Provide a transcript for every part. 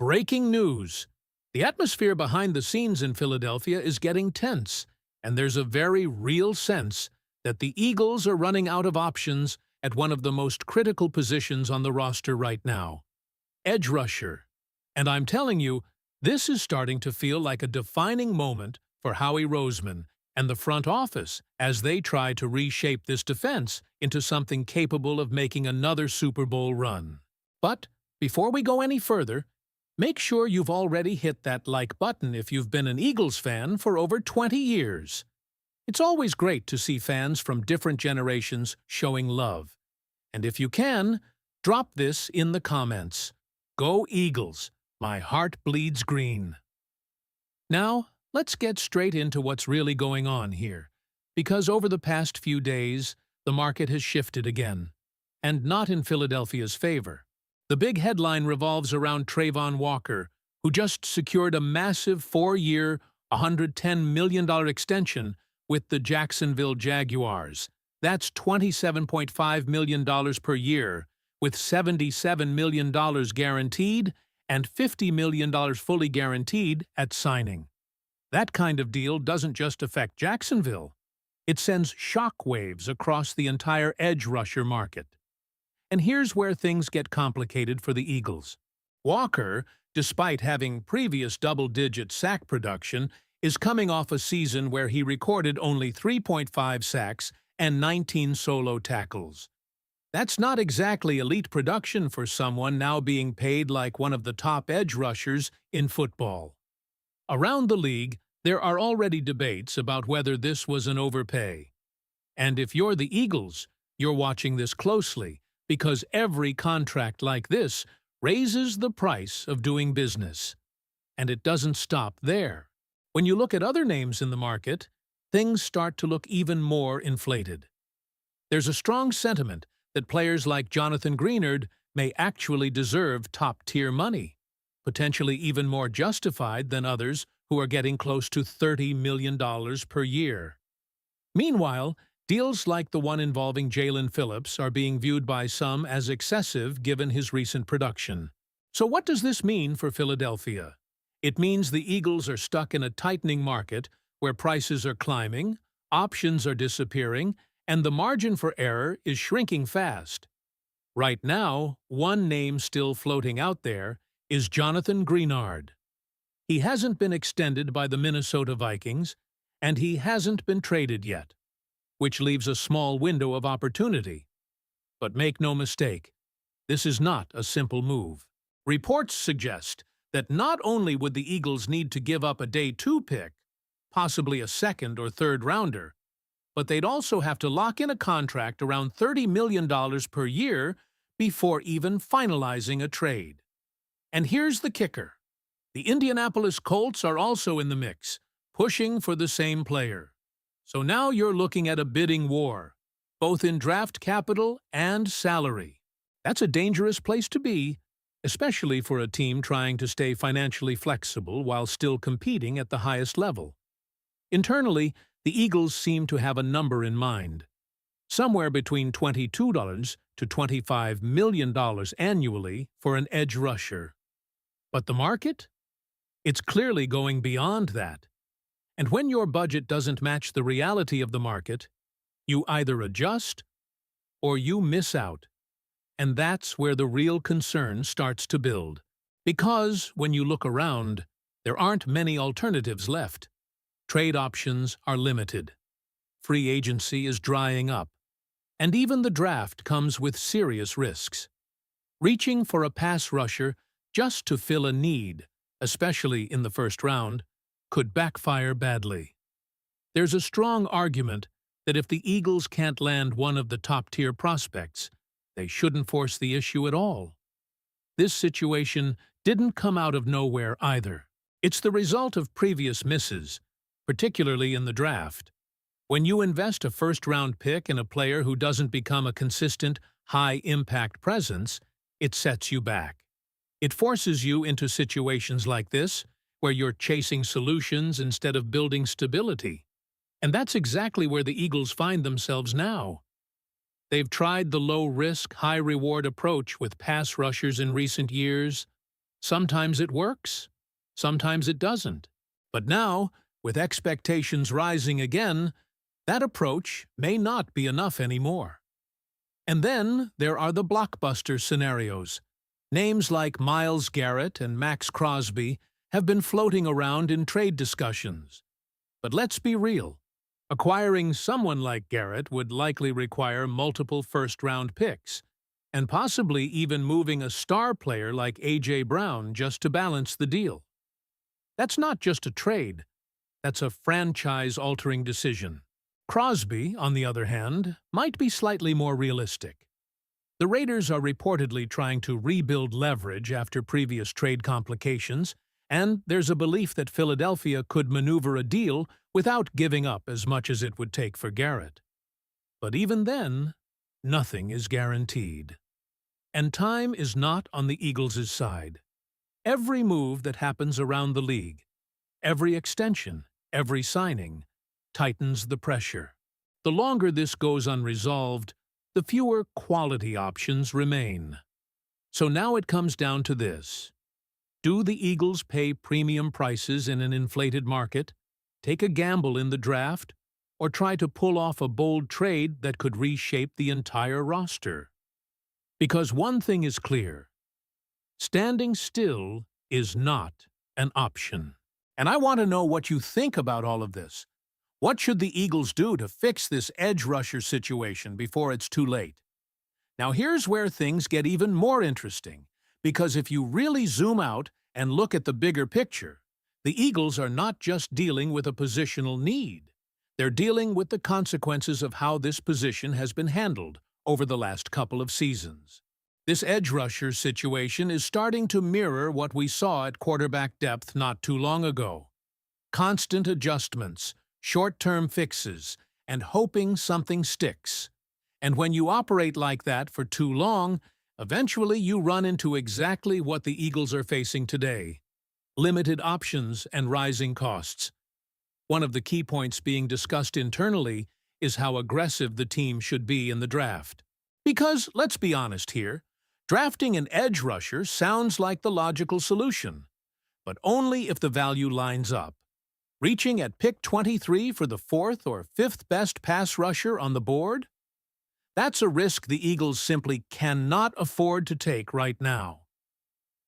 Breaking news! The atmosphere behind the scenes in Philadelphia is getting tense, and there's a very real sense that the Eagles are running out of options at one of the most critical positions on the roster right now: edge rusher. And I'm telling you, this is starting to feel like a defining moment for Howie Roseman and the front office as they try to reshape this defense into something capable of making another Super Bowl run. But before we go any further, make sure you've already hit that like button if you've been an Eagles fan for over 20 years. It's always great to see fans from different generations showing love. And if you can, drop this in the comments. Go Eagles! My heart bleeds green. Now, let's get straight into what's really going on here, because over the past few days, the market has shifted again, and not in Philadelphia's favor. The big headline revolves around Travon Walker, who just secured a massive 4-year, $110 million extension with the Jacksonville Jaguars. That's $27.5 million per year, with $77 million guaranteed and $50 million fully guaranteed at signing. That kind of deal doesn't just affect Jacksonville. It sends shockwaves across the entire edge rusher market. And here's where things get complicated for the Eagles. Walker, despite having previous double-digit sack production, is coming off a season where he recorded only 3.5 sacks and 19 solo tackles. That's not exactly elite production for someone now being paid like one of the top edge rushers in football. Around the league, there are already debates about whether this was an overpay. And if you're the Eagles, you're watching this closely, because every contract like this raises the price of doing business. And it doesn't stop there. When you look at other names in the market, things start to look even more inflated. There's a strong sentiment that players like Jonathan Greenard may actually deserve top-tier money, potentially even more justified than others who are getting close to $30 million per year. Meanwhile, deals like the one involving Jalen Phillips are being viewed by some as excessive given his recent production. So what does this mean for Philadelphia? It means the Eagles are stuck in a tightening market where prices are climbing, options are disappearing, and the margin for error is shrinking fast. Right now, one name still floating out there is Jonathan Greenard. He hasn't been extended by the Minnesota Vikings, and he hasn't been traded yet, which leaves a small window of opportunity. But make no mistake, this is not a simple move. Reports suggest that not only would the Eagles need to give up a day 2 pick, possibly a second or third rounder, but they'd also have to lock in a contract around $30 million per year before even finalizing a trade. And here's the kicker. The Indianapolis Colts are also in the mix, pushing for the same player. So now you're looking at a bidding war, both in draft capital and salary. That's a dangerous place to be, especially for a team trying to stay financially flexible while still competing at the highest level. Internally, the Eagles seem to have a number in mind, somewhere between $22 to $25 million annually for an edge rusher. But the market? It's clearly going beyond that. And when your budget doesn't match the reality of the market, you either adjust or you miss out. And that's where the real concern starts to build. Because when you look around, there aren't many alternatives left. Trade options are limited. Free agency is drying up. And even the draft comes with serious risks. Reaching for a pass rusher just to fill a need, especially in the first round, could backfire badly. There's a strong argument that if the Eagles can't land one of the top-tier prospects, they shouldn't force the issue at all. This situation didn't come out of nowhere either. It's the result of previous misses, particularly in the draft. When you invest a first-round pick in a player who doesn't become a consistent, high-impact presence, it sets you back. It forces you into situations like this, where you're chasing solutions instead of building stability. And that's exactly where the Eagles find themselves now. They've tried the low-risk, high-reward approach with pass rushers in recent years, Sometimes it works, sometimes it doesn't. But now, with expectations rising again, that approach may not be enough anymore. And then there are the blockbuster scenarios. Names like Myles Garrett and Max Crosby have been floating around in trade discussions. But let's be real. Acquiring someone like Garrett would likely require multiple first-round picks, and possibly even moving a star player like A.J. Brown just to balance the deal. That's not just a trade. That's a franchise-altering decision. Crosby, on the other hand, might be slightly more realistic. The Raiders are reportedly trying to rebuild leverage after previous trade complications, and there's a belief that Philadelphia could maneuver a deal without giving up as much as it would take for Garrett. But even then, nothing is guaranteed. And time is not on the Eagles' side. Every move that happens around the league, every extension, every signing, tightens the pressure. The longer this goes unresolved, the fewer quality options remain. So now it comes down to this. Do the Eagles pay premium prices in an inflated market, take a gamble in the draft, or try to pull off a bold trade that could reshape the entire roster? Because one thing is clear. Standing still is not an option. And I want to know what you think about all of this. What should the Eagles do to fix this edge rusher situation before it's too late? Now here's where things get even more interesting, because if you really zoom out and look at the bigger picture, the Eagles are not just dealing with a positional need. They're dealing with the consequences of how this position has been handled over the last couple of seasons. This edge rusher situation is starting to mirror what we saw at quarterback depth not too long ago. Constant adjustments, short-term fixes, and hoping something sticks. And when you operate like that for too long, eventually you run into exactly what the Eagles are facing today: limited options and rising costs. One of the key points being discussed internally is how aggressive the team should be in the draft. Because, let's be honest here, drafting an edge rusher sounds like the logical solution, but only if the value lines up. Reaching at pick 23 for the fourth or fifth best pass rusher on the board? That's a risk the Eagles simply cannot afford to take right now.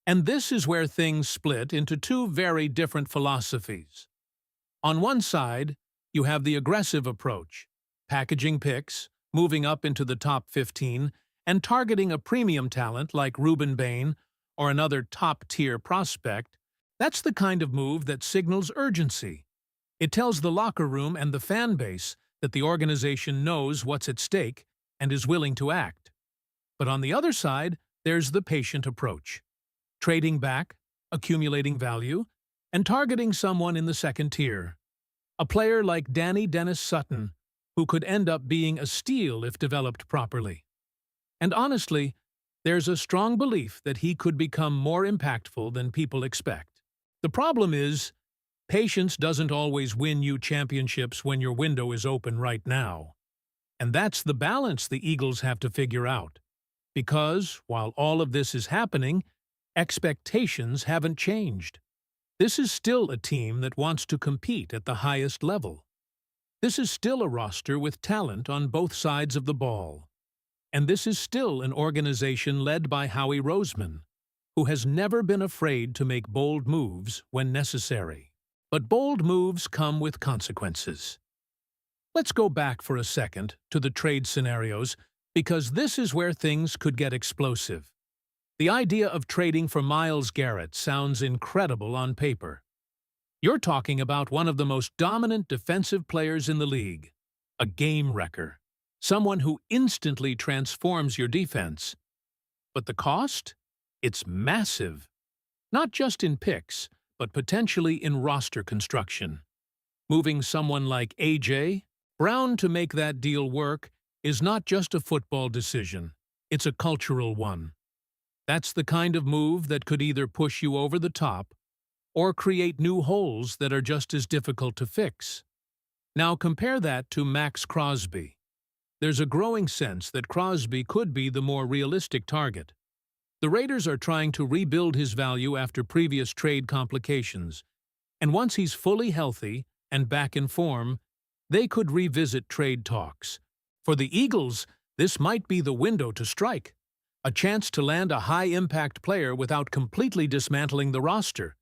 And this is where things split into two very different philosophies. On one side, you have the aggressive approach, packaging picks, moving up into the top 15, and targeting a premium talent like Ruben Bain or another top-tier prospect. That's the kind of move that signals urgency. It tells the locker room and the fan base that the organization knows what's at stake and is willing to act. But on the other side, there's the patient approach. Trading back, accumulating value, and targeting someone in the second tier. A player like Danny Dennis Sutton, who could end up being a steal if developed properly. And honestly, there's a strong belief that he could become more impactful than people expect. The problem is, patience doesn't always win you championships when your window is open right now. And that's the balance the Eagles have to figure out. Because, while all of this is happening, expectations haven't changed. This is still a team that wants to compete at the highest level. This is still a roster with talent on both sides of the ball. And this is still an organization led by Howie Roseman, who has never been afraid to make bold moves when necessary. But bold moves come with consequences. Let's go back for a second to the trade scenarios, because this is where things could get explosive. The idea of trading for Myles Garrett sounds incredible on paper. You're talking about one of the most dominant defensive players in the league, a game wrecker, someone who instantly transforms your defense. But the cost? It's massive. Not just in picks, but potentially in roster construction. Moving someone like A.J. Brown to make that deal work is not just a football decision, it's a cultural one. That's the kind of move that could either push you over the top or create new holes that are just as difficult to fix. Now compare that to Max Crosby. There's a growing sense that Crosby could be the more realistic target. The Raiders are trying to rebuild his value after previous trade complications, and once he's fully healthy and back in form, they could revisit trade talks. For the Eagles, this might be the window to strike, a chance to land a high-impact player without completely dismantling the roster.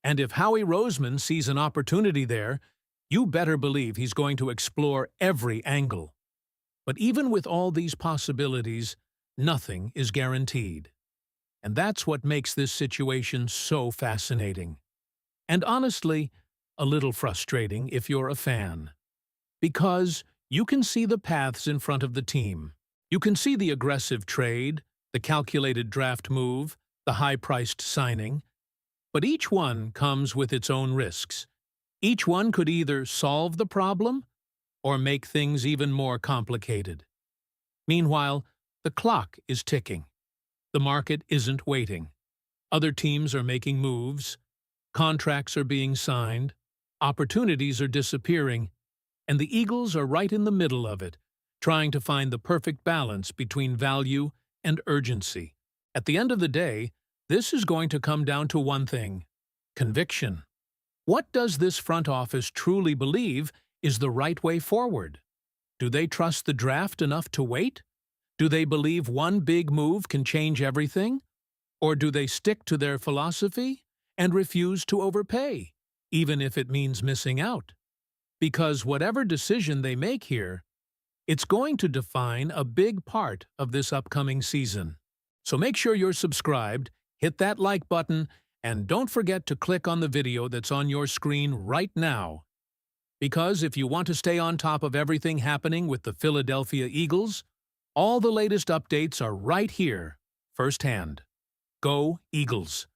And if Howie Roseman sees an opportunity there, you better believe he's going to explore every angle. But even with all these possibilities, nothing is guaranteed. And that's what makes this situation so fascinating. And honestly, a little frustrating if you're a fan. Because you can see the paths in front of the team. You can see the aggressive trade, the calculated draft move, the high-priced signing. But each one comes with its own risks. Each one could either solve the problem or make things even more complicated. Meanwhile, the clock is ticking. The market isn't waiting. Other teams are making moves. Contracts are being signed. Opportunities are disappearing. And the Eagles are right in the middle of it, trying to find the perfect balance between value and urgency. At the end of the day, this is going to come down to one thing: conviction. What does this front office truly believe is the right way forward? Do they trust the draft enough to wait? Do they believe one big move can change everything? Or do they stick to their philosophy and refuse to overpay, even if it means missing out? Because whatever decision they make here, it's going to define a big part of this upcoming season. So make sure you're subscribed, hit that like button, and don't forget to click on the video that's on your screen right now. Because if you want to stay on top of everything happening with the Philadelphia Eagles, all the latest updates are right here, firsthand. Go Eagles!